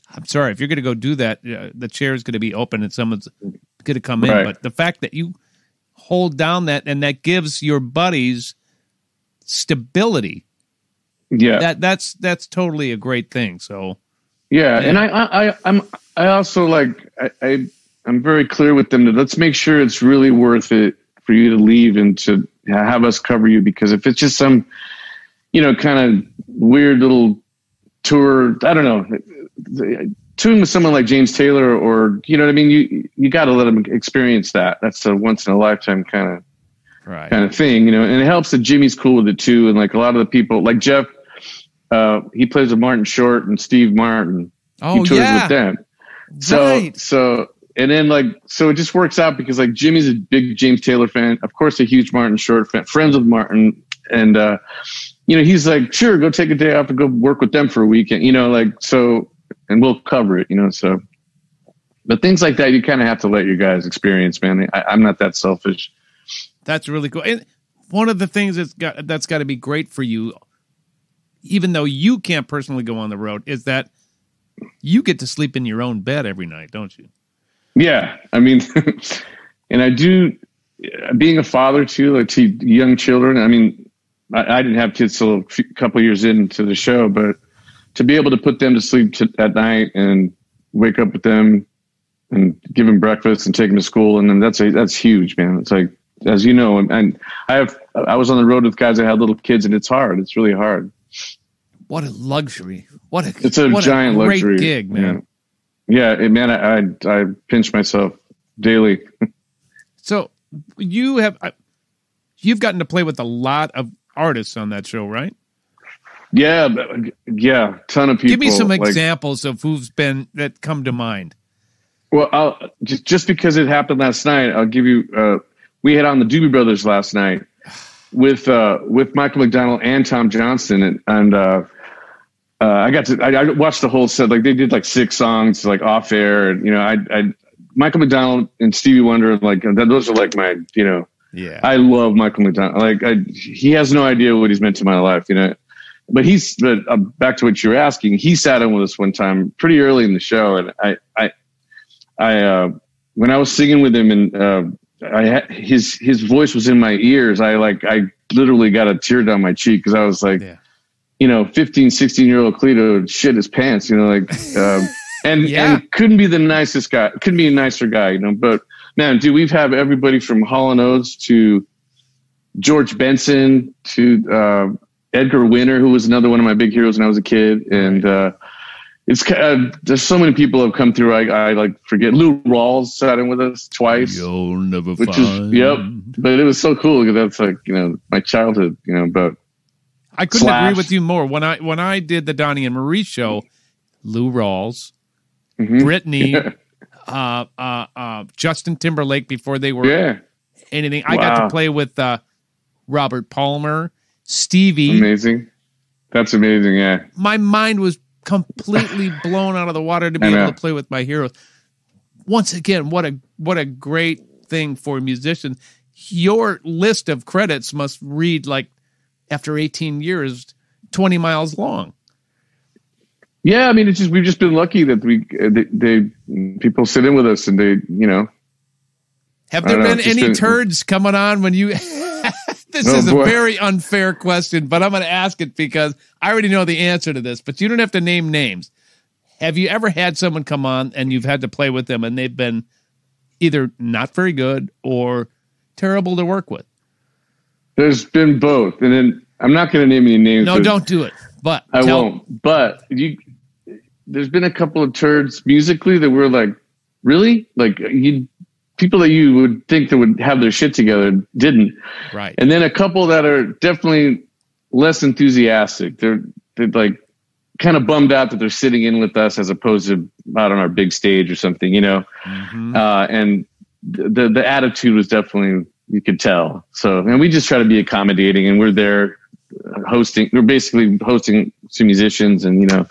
I'm sorry, if you're going to go do that, the chair is going to be open and someone's going to come in. Right. But the fact that you hold down that, and that gives your buddies stability. Yeah, that's totally a great thing. So yeah. And I also I'm very clear with them that let's make sure it's really worth it for you to leave and to have us cover you, because if it's just some kind of weird little tour, I don't know, touring with someone like James Taylor, or you know what I mean, you got to let them experience that. That's a once in a lifetime kind of thing, you know. And it helps that Jimmy's cool with it too, and like a lot of the people, like Jeff, he plays with Martin Short and Steve Martin. Oh, he tours with them. So and then like, so it just works out because like Jimmy's a big James Taylor fan, of course, a huge Martin Short fan, friends with Martin, and you know, he's like, sure, go take a day off and go work with them for a weekend, you know, like, so, and we'll cover it, you know, so, but things like that, you kind of have to let your guys experience, man. I'm not that selfish. That's really cool. And one of the things that's got to be great for you, even though you can't personally go on the road, is that you get to sleep in your own bed every night, don't you? Yeah. I mean, and I do, being a father too, like to young children. I mean, I didn't have kids till a couple of years into the show, but to be able to put them to sleep at night and wake up with them and give them breakfast and take them to school. And then that's huge, man. It's like, as you know, and I was on the road with guys that had little kids, and it's hard. It's really hard. What a luxury. It's a giant luxury. Great gig, man. Yeah, man, I pinch myself daily. So you've gotten to play with a lot of artists on that show, right? Yeah, ton of people. Give me some examples of that come to mind. Well, I'll just because it happened last night, I'll give you. We had on the Doobie Brothers last night with Michael McDonald and Tom Johnston, and I watched the whole set. Like they did like 6 songs like off air, and you know, Michael McDonald and Stevie Wonder, like those are like my, you know, yeah. I love Michael McDonald. Like he has no idea what he's meant to my life, you know. But back to what you were asking, he sat in with us one time pretty early in the show, and I when I was singing with him, and his voice was in my ears, I literally got a tear down my cheek because I was like, you know, 15, 16-year-old Cleto shit his pants, you know, like, and couldn't be the nicest guy, couldn't be a nicer guy, you know. But man, dude, we've had everybody from Hall & Oates to George Benson to Edgar Winter, who was another one of my big heroes when I was a kid. And it's there's so many people have come through. I like forget. Lou Rawls sat in with us twice. You'll never which find. Is yep. But it was so cool because that's like, you know, my childhood. You know, but I couldn't agree with you more. When I did the Donnie and Marie show, Lou Rawls, Britney, Justin Timberlake before they were anything. I got to play with Robert Palmer, Stevie. Amazing. That's amazing. Yeah. My mind was completely blown out of the water to be able to play with my heroes. Once again, what a great thing for musicians. Your list of credits must read like, after 18 years, 20 miles long. Yeah, I mean, we've just been lucky that people sit in with us and they, you know. Have there been any turds coming on when you? This is a very unfair question, but I'm going to ask it because I already know the answer to this. But you don't have to name names. Have you ever had someone come on and you've had to play with them and they've been either not very good or terrible to work with? There's been both, and then I'm not going to name any names. No, don't do it. But I won't. But there's been a couple of turds musically that were like, really, like people that you would think that would have their shit together didn't. Right. And then a couple that are definitely less enthusiastic. They're like kind of bummed out that they're sitting in with us as opposed to out on our big stage or something, you know. Mm-hmm. And the attitude was definitely. You could tell. So, and we just try to be accommodating, and we're there hosting. We're basically hosting some musicians, and you know.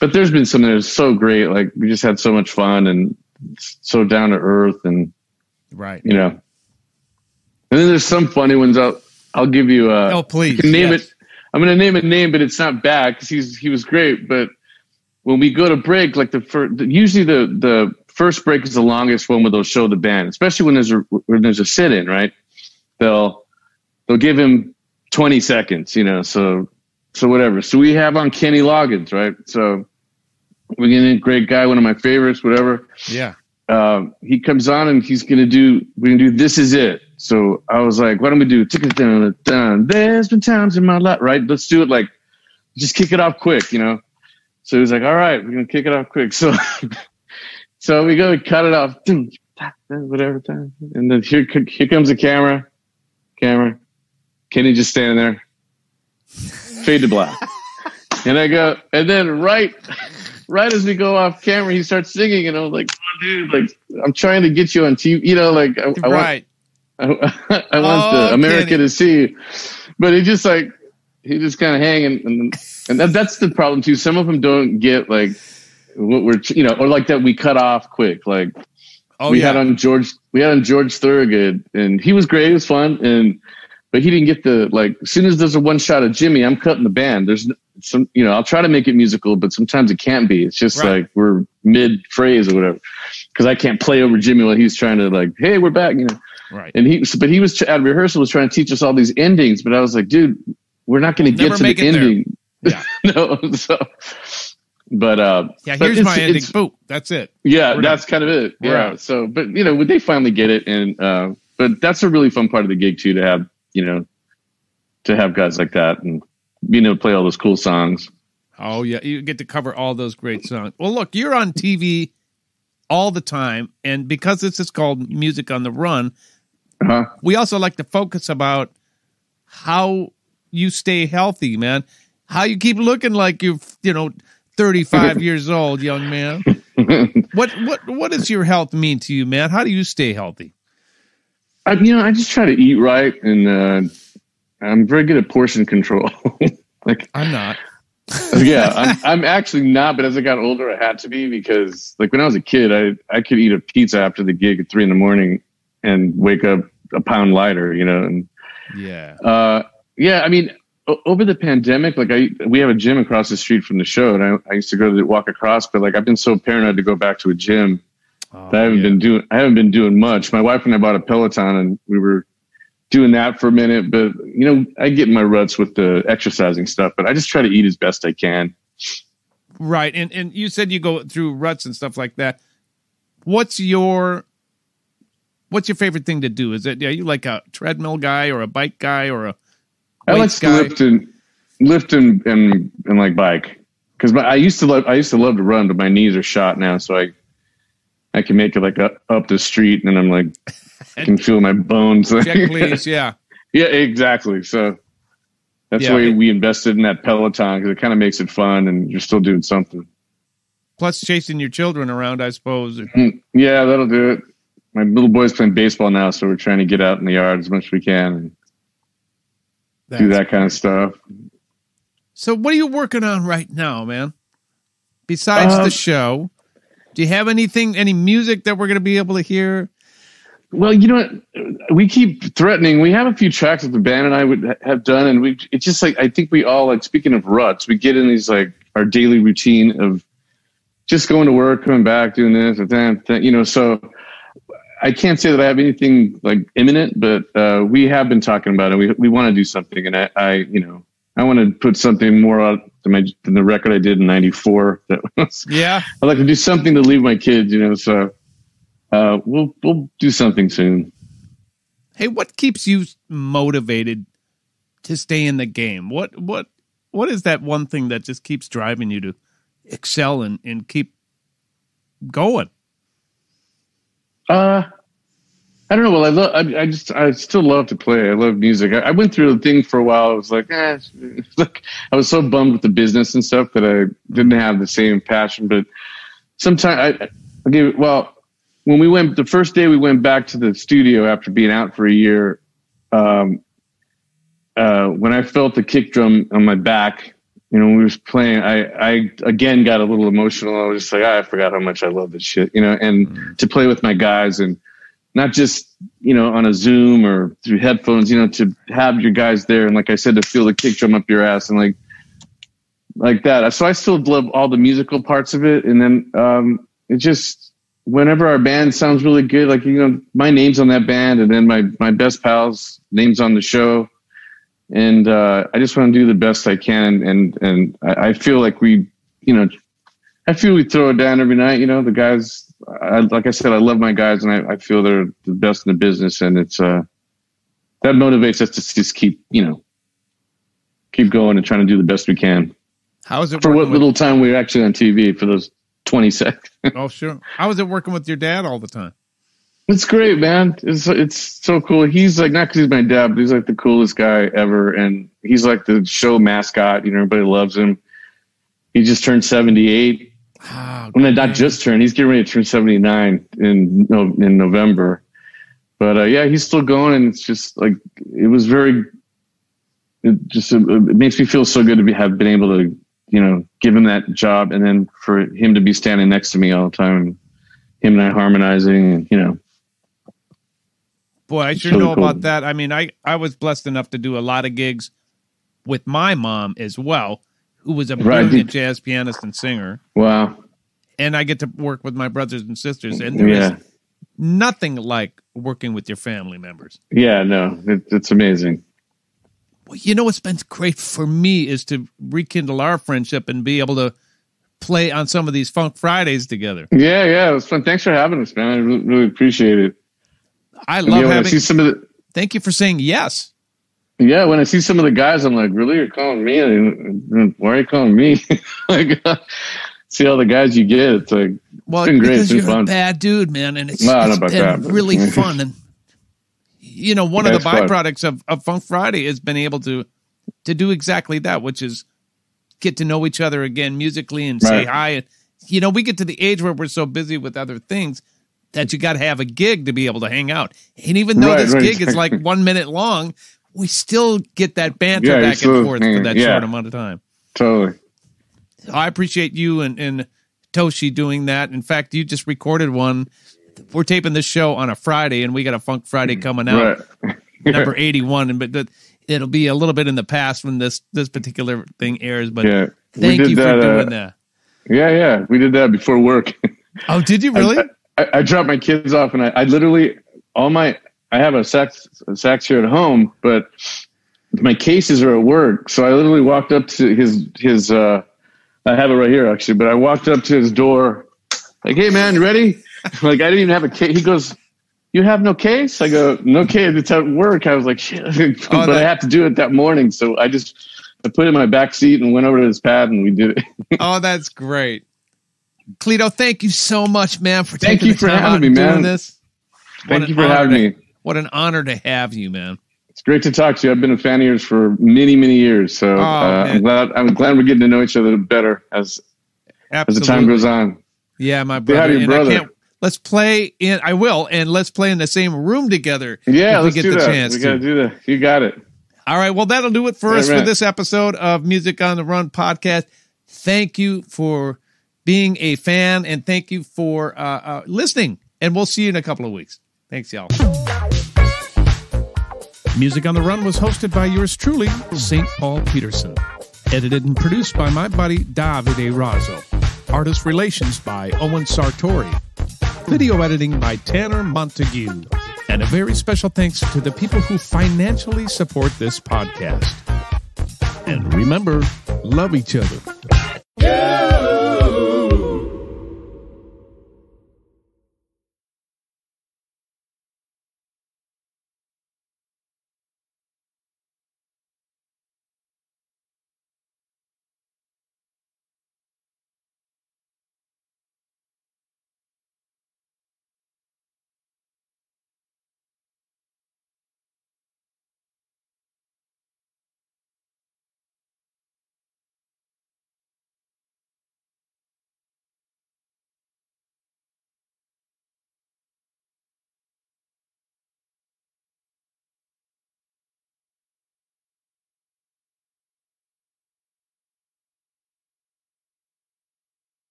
But there's been some that are so great. Like we just had so much fun and so down to earth, and you know. And then there's some funny ones. I'll give you. Oh please, you can name it. I'm going to name a name, but it's not bad because he was great. But when we go to break, like usually the first break is the longest one where they'll show the band, especially when there's a sit-in, right? They'll give him 20 seconds, you know, so whatever. So we have on Kenny Loggins, right? So we're getting a great guy, one of my favorites, whatever. Yeah. He comes on and we're going to do This Is It. So I was like, why don't we do There's been times in my life, right? Let's do it like, just kick it off quick, you know? So he was like, all right, we're going to kick it off quick. So, so we go cut it off, whatever time. And then here comes the camera. Kenny just standing there. Fade to black. And I go, and then right as we go off camera, he starts singing, and I was like, oh, dude, like, I'm trying to get you on TV, you know, like, I want the America Kenny to see you. But he just kind of hanging, and that's the problem too. Some of them don't get like what we're, you know, or like that we cut off quick. Like we had on George Thorogood, and he was great, it was fun, but he didn't get the, like, as soon as there's a one shot of Jimmy, I'm cutting the band. There's some, you know, I'll try to make it musical, but sometimes it can't be. It's just like we're mid phrase or whatever, because I can't play over Jimmy while he's trying to, like, hey, we're back, you know. Right. And he was at rehearsal, was trying to teach us all these endings, but I was like, dude, we're not going to get to the ending. Yeah. No. So, but here's my ending. Boom. That's it. Yeah, that's kind of it. Yeah. Right. So, but you know, they finally get it, and but that's a really fun part of the gig too, to have, you know, to have guys like that and being able to play all those cool songs. Oh yeah, you get to cover all those great songs. Well, look, you're on TV all the time, and because this is called Music on the Run, we also like to focus about how you stay healthy, man. How you keep looking like you're, you know, 35 years old, young man. What does your health mean to you, man? How do you stay healthy? I just try to eat right, and I'm very good at portion control. Like, I'm not. Yeah, I'm actually not. But as I got older, I had to be, because, like, when I was a kid, I could eat a pizza after the gig at 3 a.m. and wake up a pound lighter, you know. And I mean, over the pandemic, like, we have a gym across the street from the show, and I used to walk across, but, like, I've been so paranoid to go back to a gym. I haven't been doing much. My wife and I bought a Peloton, and we were doing that for a minute, but, you know, I get in my ruts with the exercising stuff, but I just try to eat as best I can. Right. And you said you go through ruts and stuff like that. What's your favorite thing to do? Are you like a treadmill guy or a bike guy or a I like to lift and like bike, because I used to love to run, but my knees are shot now, so I can make it like up the street, and I'm like, I can feel my bones. Check, please. Yeah. Yeah, exactly. So that's why we invested in that Peloton, because it kind of makes it fun, and you're still doing something. Plus chasing your children around, I suppose. Yeah, that'll do it. My little boy's playing baseball now, so we're trying to get out in the yard as much as we can and do that kind of stuff. So what are you working on right now, man? Besides the show, do you have any music that we're going to be able to hear? Well, you know what? We keep threatening. We have a few tracks that the band and I would have done, and it's just like, I think we all, like, speaking of ruts, we get in these, like, our daily routine of just going to work, coming back, doing this and that, you know, so I can't say that I have anything, like, imminent, but we have been talking about it. We want to do something, and I want to put something more out than the record I did in '94. I'd like to do something to leave my kids, you know, so we'll do something soon. Hey, what keeps you motivated to stay in the game? What is that one thing that just keeps driving you to excel and keep going? I don't know. Well, I still love to play. I love music. I went through a thing for a while. I was like, like, I was so bummed with the business and stuff that I didn't have the same passion. But sometimes when the first day we went back to the studio after being out for a year, when I felt the kick drum on my back, you know, when we was playing, I again got a little emotional. I was just like, I forgot how much I love this shit, you know, and to play with my guys, and not just, you know, on a Zoom or through headphones, you know, to have your guys there. And like I said, to feel the kick drum up your ass and like that. So I still love all the musical parts of it. And then, it just, whenever our band sounds really good, like, you know, my name's on that band, and then my best pal's name's on the show. And I just want to do the best I can. And I feel like we throw it down every night. You know, the guys, like I said, I love my guys, and I feel they're the best in the business. And it's that motivates us to just keep going and trying to do the best we can. How is it for what little time we were actually on TV for those 20 seconds? Oh, sure. How is it working with your dad all the time? It's great, man. It's so cool. He's like, not because he's my dad, but he's like the coolest guy ever. And he's like the show mascot. You know, everybody loves him. He just turned 78. Oh, Not just turned. He's getting ready to turn 79 in November. But yeah, he's still going. And it's just like, it makes me feel so good to have been able to, you know, give him that job. And then for him to be standing next to me all the time, him and I harmonizing, and, you know. Boy, I sure know cool about that. I mean, I was blessed enough to do a lot of gigs with my mom as well, who was a brilliant jazz pianist and singer. Wow. And I get to work with my brothers and sisters. And there is nothing like working with your family members. Yeah, no, it's amazing. Well, you know what's been great for me is to rekindle our friendship and be able to play on some of these Funk Fridays together. Yeah, it was fun. Thanks for having us, man. I really appreciate it. I love having. Thank you for saying yes. Yeah, when I see some of the guys, I'm like, really, you're calling me? Why are you calling me? Like, see all the guys you get. It's like, well, it's been great. Because it's been you're fun. a bad dude, man, and it's been really fun. And you know, one of the byproducts of Funk Friday has been able to do exactly that, which is get to know each other again musically and say hi. And, you know, we get to the age where we're so busy with other things that you got to have a gig to be able to hang out. And even though this gig is like 1 minute long, we still get that banter back and forth for that short amount of time. Totally. I appreciate you and Toshi doing that. In fact, you just recorded one. We're taping this show on a Friday, and we got a Funk Friday coming out, number 81. But it'll be a little bit in the past when this particular thing airs. But thank you for doing that. Yeah, we did that before work. Oh, did you really? I dropped my kids off, and I literally I have a sax here at home, but my cases are at work. So I literally walked up to his I have it right here actually, but I walked up to his door like, "Hey man, you ready?" Like, I didn't even have a case. He goes, "You have no case?" I go, "No case. It's at work." I was like, "Shit," but I have to do it that morning. So I put it in my back seat and went over to his pad and we did it. Oh, that's great. Cleto, thank you so much, man, for taking the time having me, and man. doing this. Thank you for having me. What an honor to have you, man. It's great to talk to you. I've been a fan of yours for many, many years. So I'm glad we're getting to know each other better as the time goes on. Yeah, my brother. Your brother. Let's play in. I will, and let's play in the same room together. Yeah, let's get the chance. We got to do that. You got it. All right. Well, that'll do it for us for this episode of Music on the Run podcast. Thank you for being a fan, and thank you for listening. And we'll see you in a couple of weeks. Thanks, y'all. Music on the Run was hosted by yours truly, St. Paul Peterson. Edited and produced by my buddy Davide Raso. Artist relations by Owen Sartori. Video editing by Tanner Montague. And a very special thanks to the people who financially support this podcast. And remember, love each other.